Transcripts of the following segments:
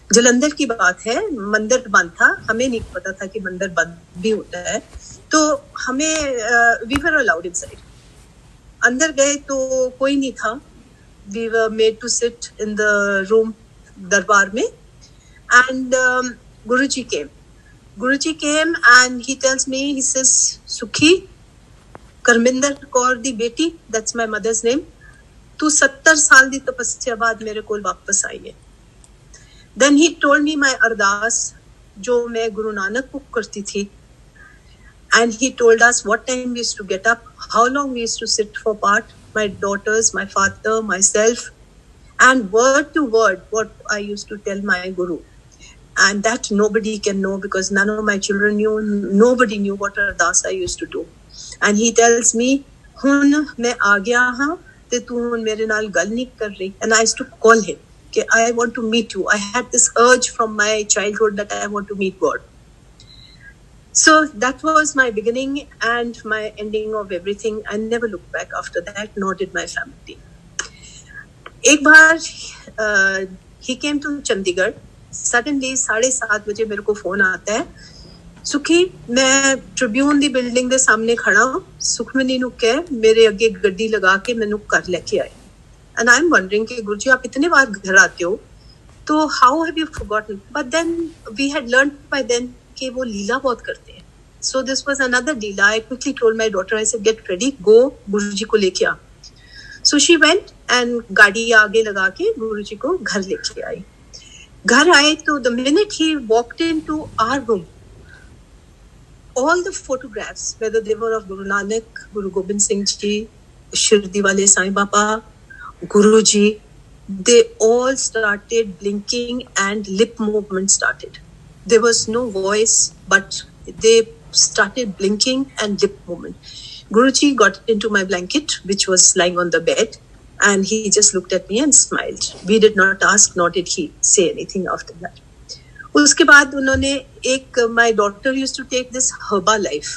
जलंधर की बात है, मंदिर बंद था, हमें नहीं पता था कि मंदिर बंद भी होता है, तो हमें वी वर अलाउड इनसाइड। अंदर गए तो कोई नहीं था, we were made to sit in the room दरबार में, एंड Guruji came and he tells me, he says, Sukhi, Karminder Kaur di beti, that's my mother's name, tu 70 साल दी तपस्या बाद मेरे कोल वापस आई है। Then he told me my अरदास जो मैं गुरु नानक को करती थी, and he told us what time we used to get up, how long we used to sit for part, my daughters, my father, myself, and word to word what I used to tell my guru. And that nobody can know because none of my children knew, nobody knew what ardas I used to do. And he tells me, hun main aa gaya ha te tu hun mere naal gal nahi kar rahi. And I used to call him कि I want to meet you. I had this urge from my childhood that I want to meet God. So that was my beginning and my ending of everything. I never looked back after that, nor did my family. एक बार he came to Chandigarh. Suddenly 7:30 बजे मेरे को phone आता है, सुखी मैं Tribune दी building दे सामने खड़ा हूं, सुखमनी नु कह मेरे अगे गड्डी लगा के मैनू घर लेके आए। एंड आई एम वंडरिंग कि गुरुजी आप इतने बार घर आते हो, तो how have you forgotten? But then we had learned by then कि वो लीला बहुत करते हैं। सो दिस वाज अनदर लीला। I quickly told my daughter, I said get ready, go Guruji को लेके आ। सो शी वेंट एंड गाड़ी आगे लगा के गुरुजी को घर लेके आई। घर आए तो the minute he walked into our room, all the photographs, whether they were of Guru Nanak, Guru Gobind Singh Ji, Shirdi Wale Sai Baba, Guru Ji, they all started blinking and lip movement started. There was no voice, but they started blinking and lip movement. Guruji got into my blanket, which was lying on the bed, and he just looked at me and smiled. We did not ask, nor did he say anything after that. उसके बाद उन्होंने एक, my daughter used to take this Herbalife,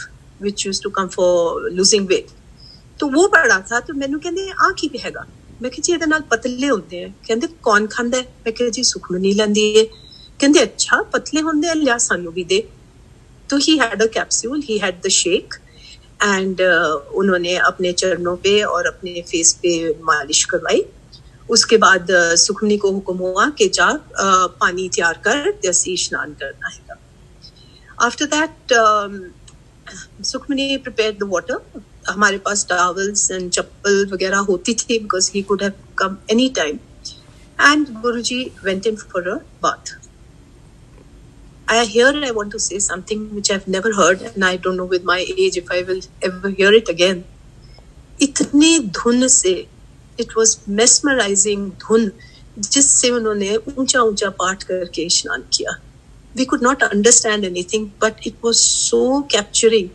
which used to come for losing weight. तो वो पड़ा था, तो मैंने कहने आ की पिएगा, मैं कहा जी ਇਹਦੇ ਨਾਲ ਪਤਲੇ ਹੁੰਦੇ ਆ। ਕਹਿੰਦੇ ਕੌਣ ਖਾਂਦਾ ਹੈ? मैं कहा जी सुखमनी ਲੈਂਦੀ है। ਕਹਿੰਦੇ अच्छा पतले ਹੁੰਦੇ ਆ, ਲਿਆ ਸਾਨੂੰ ਵੀ ਦੇ। तो he had a capsule, he had the shake, and उन्होंने अपने चरणों पे और अपने फेस पे मालिश करवाई। उसके बाद सुखमनी को हुक्म हुआ कि जा पानी तैयार कर, जैसे स्नान करना है। After that Sukhmani prepared the water. हमारे पास टॉवल्स एंड चप्पल वगैरह होती थी because he could have come any time, and Guruji went in for a bath. I want to say something which I've never heard, and I don't know with my age if I will ever hear it again. इतनी धुन से, it was mesmerizing धुन, जिससे उन्होंने ऊंचा ऊंचा पाठ करके स्नान किया। We could not understand anything, but it was so capturing.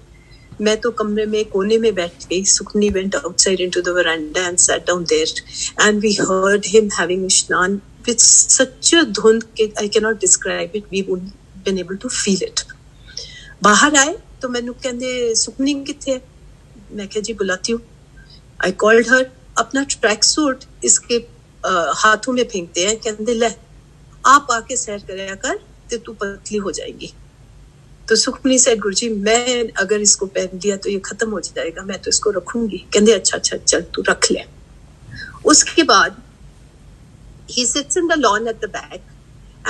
मैं तो कमरे में कोने में बैठ गई। Sukhmani went outside into the veranda and sat down there, and we heard him having स्नान with such a धुन कि I cannot describe it. We wouldn't been able to feel it. बाहर आए तो मैंने कहते सुखमनी किथे है? मैं कहा जी बुलाती हूँ। I called her, अपना ट्रैक सूट इसके हाथों में फेंकते हैं, कहते ले आप आके सैर कराया कर तो तू पतली हो जाएगी। तो सुखमनी said, गुरुजी मैं अगर इसको पहन लिया तो ये खत्म हो जाएगा, मैं तो इसको रखूंगी। कहते अच्छा चल तू रख ले। उसके बाद he sits in the lawn at the back,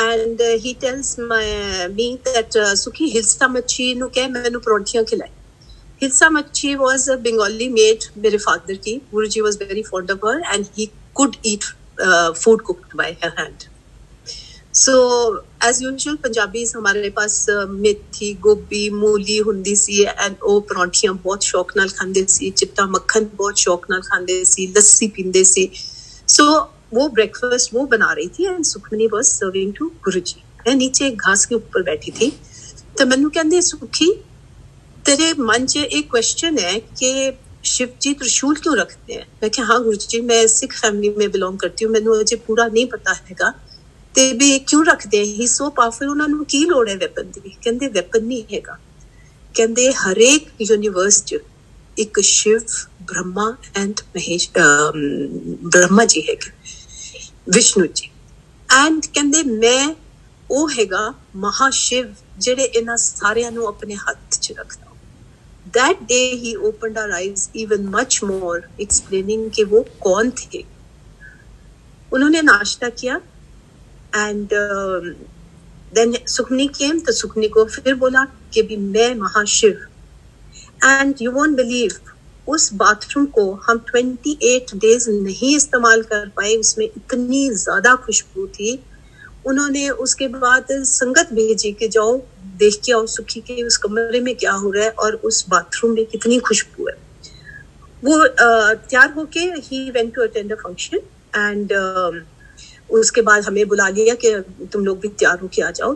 and he tells me that Sukhi hilsa machi nu keh mainu parontiyan khilai. Hilsa machi was a Bengali maid mere father ki. Guruji was very fond of her, and he could eat food cooked by her hand. So as usual Punjabis हमारे पास मेथी गोभी मूली हुंदी सी, and ਉਹ ਪਰੌਂਠੀਆਂ बहुत शौक नाल खांदे सी, चिट्टा मक्खन बहुत शौक नाल खांदे सी, लस्सी पींदे सी। So वो ब्रेकफास्ट वो बना रही थी, and Sukhmani was serving to Guruji. मैं नीचे घास के ऊपर बैठी थी, तो मैनू कहंदे सुखी तेरे मन च एक क्वेश्चन है कि शिव जी त्रिशूल क्यों रखते हैं? मैं कहा हाँ गुरुजी मैं सिख फैमिली में बिलोंग करती हूँ, मैनू अजे पूरा नहीं पता हैगा ते भी क्यों रखते हैं, ही सो पावरफुल, उन्हां नू की लोड़ है वेपन दी? कहंदे वेपन नहीं हैगा, कहंदे हरेक यूनिवर्स च एक शिव ब्रह्मा एंड महेश ब्रह्मा जी है, विष्णु जी, एंड कहंदे मैं ਉਹ ਹੈਗਾ ਮਹਾਸ਼ਿਵ ਜਿਹੜੇ ਇਹਨਾਂ ਸਾਰਿਆਂ ਨੂੰ ਆਪਣੇ ਹੱਥ 'ਚ ਰੱਖਦਾ। That day he opened our eyes even much more, explaining कि वो कौन थे। उन्होंने नाश्ता किया and then सुखनी came, तो सुखनी को फिर बोला कि भी मैं महाशिव। And you won't believe, उस बाथरूम को हम 28 days नहीं इस्तेमाल कर पाए, उसमें इतनी ज़्यादा खुशबू थी। उन्होंने उसके बाद संगत भेजी कि जाओ देख के आओ सुखी के उस कमरे में क्या हो रहा है और उस बाथरूम में कितनी खुशबू है। वो तैयार होके ही went to attend a function and उसके बाद हमें बुला लिया कि तुम लोग भी तैयार होके आ जाओ।